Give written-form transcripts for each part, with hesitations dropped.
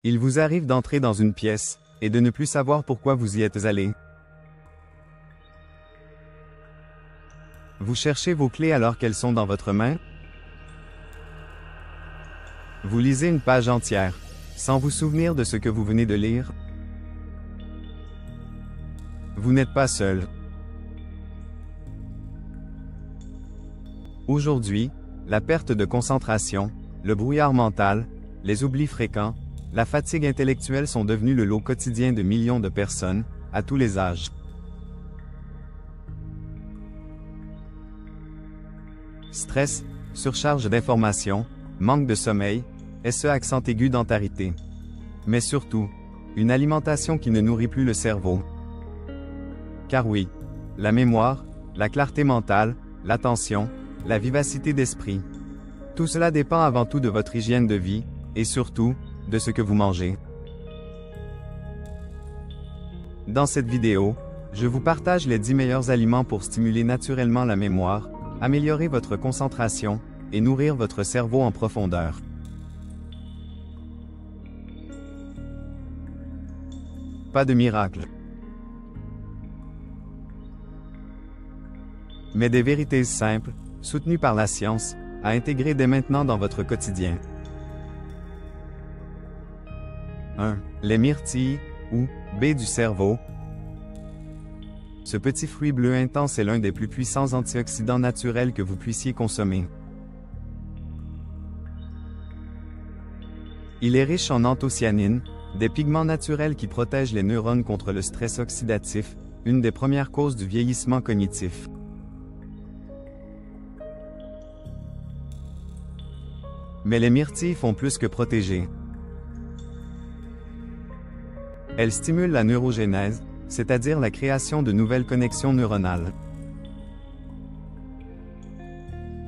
Il vous arrive d'entrer dans une pièce, et de ne plus savoir pourquoi vous y êtes allé. Vous cherchez vos clés alors qu'elles sont dans votre main? Vous lisez une page entière, sans vous souvenir de ce que vous venez de lire? Vous n'êtes pas seul. Aujourd'hui, la perte de concentration, le brouillard mental, les oublis fréquents, la fatigue intellectuelle sont devenus le lot quotidien de millions de personnes, à tous les âges. Stress, surcharge d'informations, manque de sommeil, et ce accent aigu d'anxiété. Mais surtout, une alimentation qui ne nourrit plus le cerveau. Car oui, la mémoire, la clarté mentale, l'attention, la vivacité d'esprit. Tout cela dépend avant tout de votre hygiène de vie, et surtout, de ce que vous mangez. Dans cette vidéo, je vous partage les 10 meilleurs aliments pour stimuler naturellement la mémoire, améliorer votre concentration, et nourrir votre cerveau en profondeur. Pas de miracle. Mais des vérités simples, soutenues par la science, à intégrer dès maintenant dans votre quotidien. 1. Les myrtilles, ou baies du cerveau. Ce petit fruit bleu intense est l'un des plus puissants antioxydants naturels que vous puissiez consommer. Il est riche en anthocyanines, des pigments naturels qui protègent les neurones contre le stress oxydatif, une des premières causes du vieillissement cognitif. Mais les myrtilles font plus que protéger. Elles stimulent la neurogénèse, c'est-à-dire la création de nouvelles connexions neuronales.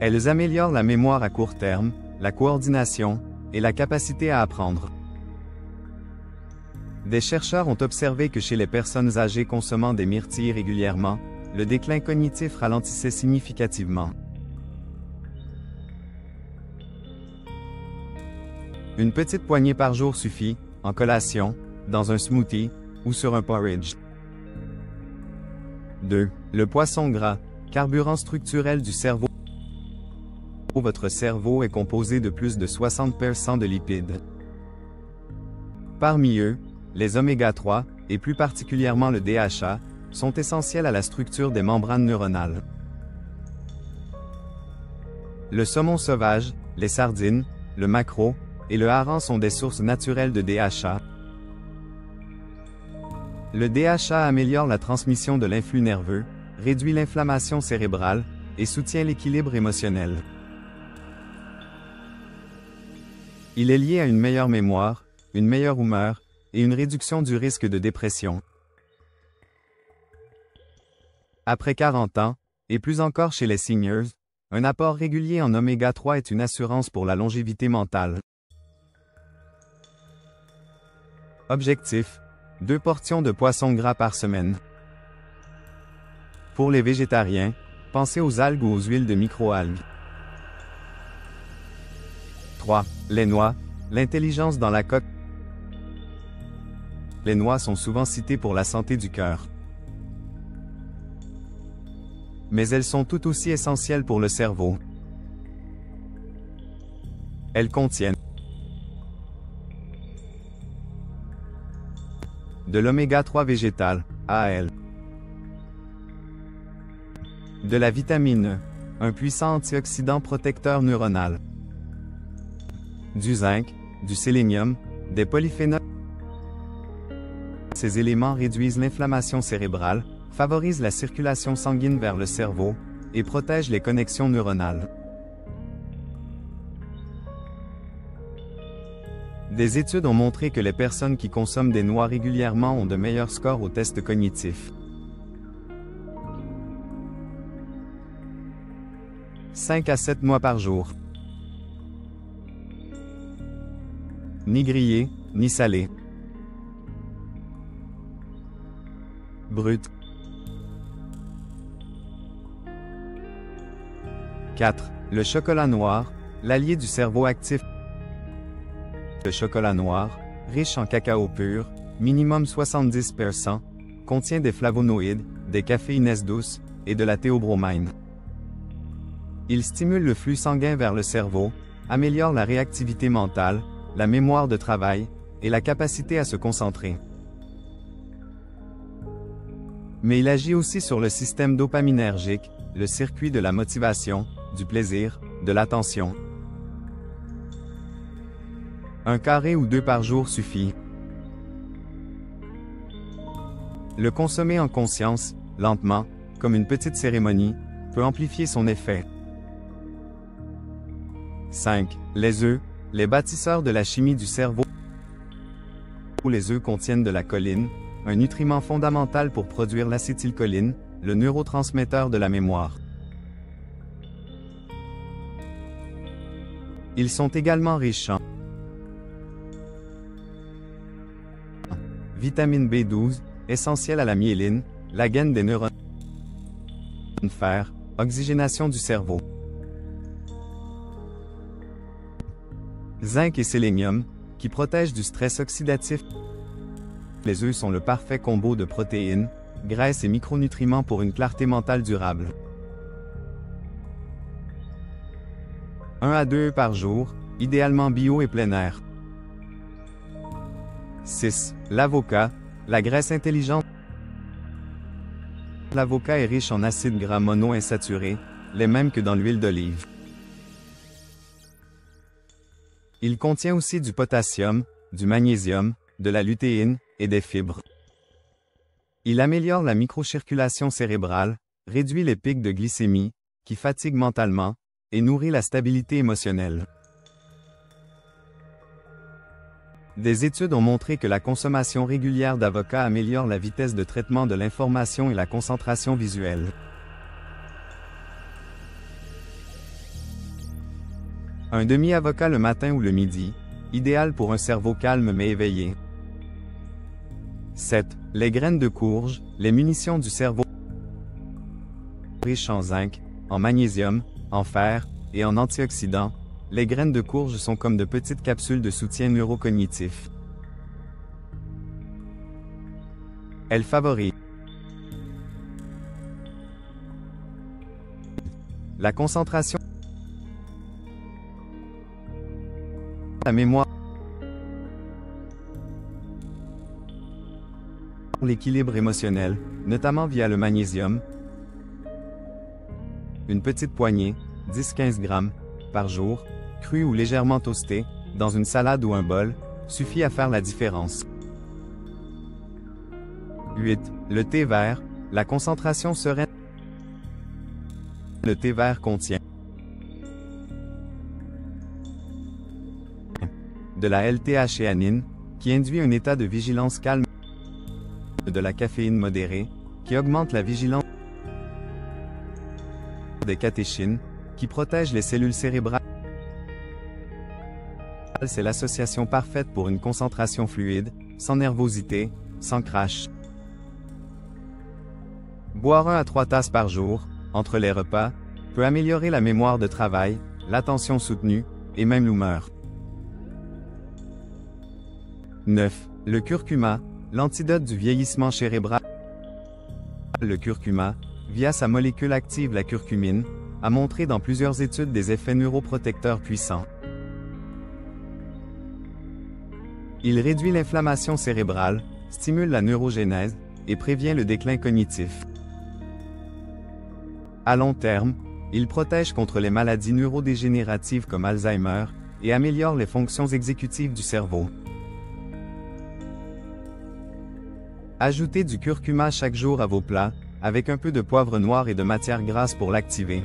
Elles améliorent la mémoire à court terme, la coordination, et la capacité à apprendre. Des chercheurs ont observé que chez les personnes âgées consommant des myrtilles régulièrement, le déclin cognitif ralentissait significativement. Une petite poignée par jour suffit, en collation, dans un smoothie, ou sur un porridge. 2. Le poisson gras, carburant structurel du cerveau. Votre cerveau est composé de plus de 60% de lipides. Parmi eux, les oméga 3, et plus particulièrement le DHA, sont essentiels à la structure des membranes neuronales. Le saumon sauvage, les sardines, le maquereau, et le hareng sont des sources naturelles de DHA. Le DHA améliore la transmission de l'influx nerveux, réduit l'inflammation cérébrale, et soutient l'équilibre émotionnel. Il est lié à une meilleure mémoire, une meilleure humeur, et une réduction du risque de dépression. Après 40 ans, et plus encore chez les seniors, un apport régulier en oméga 3 est une assurance pour la longévité mentale. Objectif: 2 portions de poisson gras par semaine. Pour les végétariens, pensez aux algues ou aux huiles de microalgues. 3. Les noix, l'intelligence dans la coque. Les noix sont souvent citées pour la santé du cœur. Mais elles sont tout aussi essentielles pour le cerveau. Elles contiennent de l'oméga 3 végétal, AL. De la vitamine E, un puissant antioxydant protecteur neuronal. Du zinc, du sélénium, des polyphénols. Ces éléments réduisent l'inflammation cérébrale, favorisent la circulation sanguine vers le cerveau, et protègent les connexions neuronales. Des études ont montré que les personnes qui consomment des noix régulièrement ont de meilleurs scores aux tests cognitifs. 5 à 7 noix par jour. Ni grillé, ni salé. Brut. 4. Le chocolat noir, l'allié du cerveau actif. Le chocolat noir, riche en cacao pur, minimum 70%, contient des flavonoïdes, des caféineuses douces et de la théobromine. Il stimule le flux sanguin vers le cerveau, améliore la réactivité mentale, la mémoire de travail et la capacité à se concentrer. Mais il agit aussi sur le système dopaminergique, le circuit de la motivation, du plaisir, de l'attention. Un carré ou 2 par jour suffit. Le consommer en conscience, lentement, comme une petite cérémonie, peut amplifier son effet. 5. Les œufs, les bâtisseurs de la chimie du cerveau. Les œufs contiennent de la choline, un nutriment fondamental pour produire l'acétylcholine, le neurotransmetteur de la mémoire. Ils sont également riches en vitamine B12, essentielle à la myéline, la gaine des neurones, fer, oxygénation du cerveau. Zinc et sélénium, qui protègent du stress oxydatif. Les œufs sont le parfait combo de protéines, graisses et micronutriments pour une clarté mentale durable. 1 à 2 œufs par jour, idéalement bio et plein air. 6. L'avocat, la graisse intelligente. L'avocat est riche en acides gras monoinsaturés, les mêmes que dans l'huile d'olive. Il contient aussi du potassium, du magnésium, de la lutéine et des fibres. Il améliore la microcirculation cérébrale, réduit les pics de glycémie, qui fatiguent mentalement, et nourrit la stabilité émotionnelle. Des études ont montré que la consommation régulière d'avocat améliore la vitesse de traitement de l'information et la concentration visuelle. Un demi-avocat le matin ou le midi, idéal pour un cerveau calme mais éveillé. 7. Les graines de courge, les munitions du cerveau. Riches en zinc, en magnésium, en fer et en antioxydants, les graines de courge sont comme de petites capsules de soutien neurocognitif. Elles favorisent la concentration, la mémoire, l'équilibre émotionnel, notamment via le magnésium. Une petite poignée, 10-15 grammes, par jour, crue ou légèrement toastée, dans une salade ou un bol, suffit à faire la différence. 8. Le thé vert, la concentration sereine. Le thé vert contient de la L-théanine, qui induit un état de vigilance calme, de la caféine modérée, qui augmente la vigilance, des catéchines, qui protègent les cellules cérébrales. C'est l'association parfaite pour une concentration fluide, sans nervosité, sans crash. Boire 1 à 3 tasses par jour, entre les repas, peut améliorer la mémoire de travail, l'attention soutenue, et même l'humeur. 9. Le curcuma, l'antidote du vieillissement cérébral. Le curcuma, via sa molécule active la curcumine, a montré dans plusieurs études des effets neuroprotecteurs puissants. Il réduit l'inflammation cérébrale, stimule la neurogénèse et prévient le déclin cognitif. À long terme, il protège contre les maladies neurodégénératives comme Alzheimer et améliore les fonctions exécutives du cerveau. Ajoutez du curcuma chaque jour à vos plats, avec un peu de poivre noir et de matière grasse pour l'activer.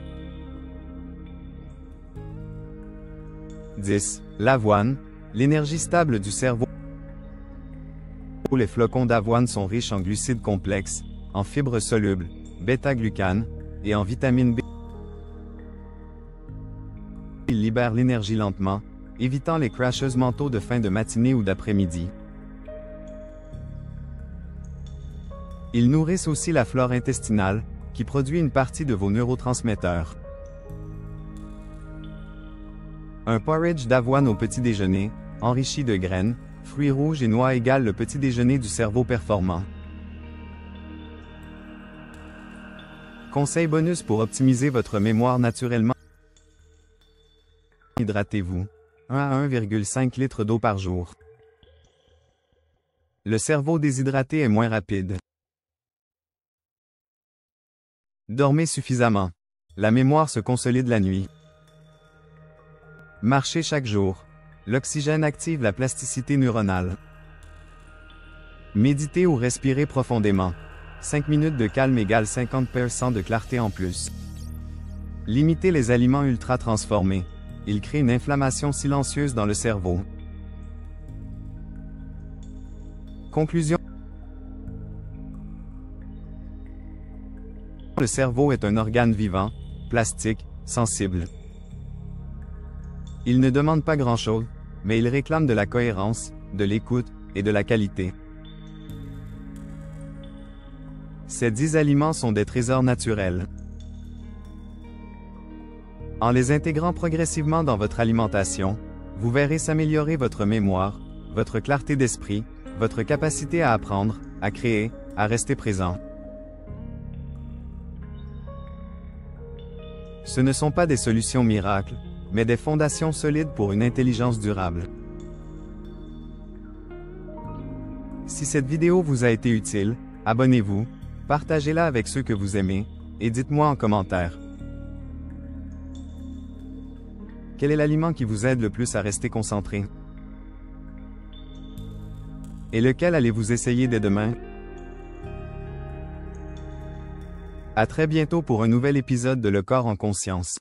10. L'avoine, l'énergie stable du cerveau. Les flocons d'avoine sont riches en glucides complexes, en fibres solubles, bêta-glucane, et en vitamine B. Ils libèrent l'énergie lentement, évitant les crashs mentaux de fin de matinée ou d'après-midi. Ils nourrissent aussi la flore intestinale, qui produit une partie de vos neurotransmetteurs. Un porridge d'avoine au petit déjeuner, enrichi de graines, Fruits rouges et noix égale le petit déjeuner du cerveau performant. Conseil bonus pour optimiser votre mémoire naturellement. Hydratez-vous. 1 à 1,5 litres d'eau par jour. Le cerveau déshydraté est moins rapide. Dormez suffisamment. La mémoire se consolide la nuit. Marchez chaque jour. L'oxygène active la plasticité neuronale. Méditez ou respirez profondément. 5 minutes de calme égale 50% de clarté en plus. Limitez les aliments ultra transformés. Ils créent une inflammation silencieuse dans le cerveau. Conclusion. Le cerveau est un organe vivant, plastique, sensible. Il ne demande pas grand-chose, mais il réclame de la cohérence, de l'écoute et de la qualité. Ces 10 aliments sont des trésors naturels. En les intégrant progressivement dans votre alimentation, vous verrez s'améliorer votre mémoire, votre clarté d'esprit, votre capacité à apprendre, à créer, à rester présent. Ce ne sont pas des solutions miracles, mais des fondations solides pour une intelligence durable. Si cette vidéo vous a été utile, abonnez-vous, partagez-la avec ceux que vous aimez, et dites-moi en commentaire. Quel est l'aliment qui vous aide le plus à rester concentré? Et lequel allez-vous essayer dès demain? À très bientôt pour un nouvel épisode de Le Corps en Conscience.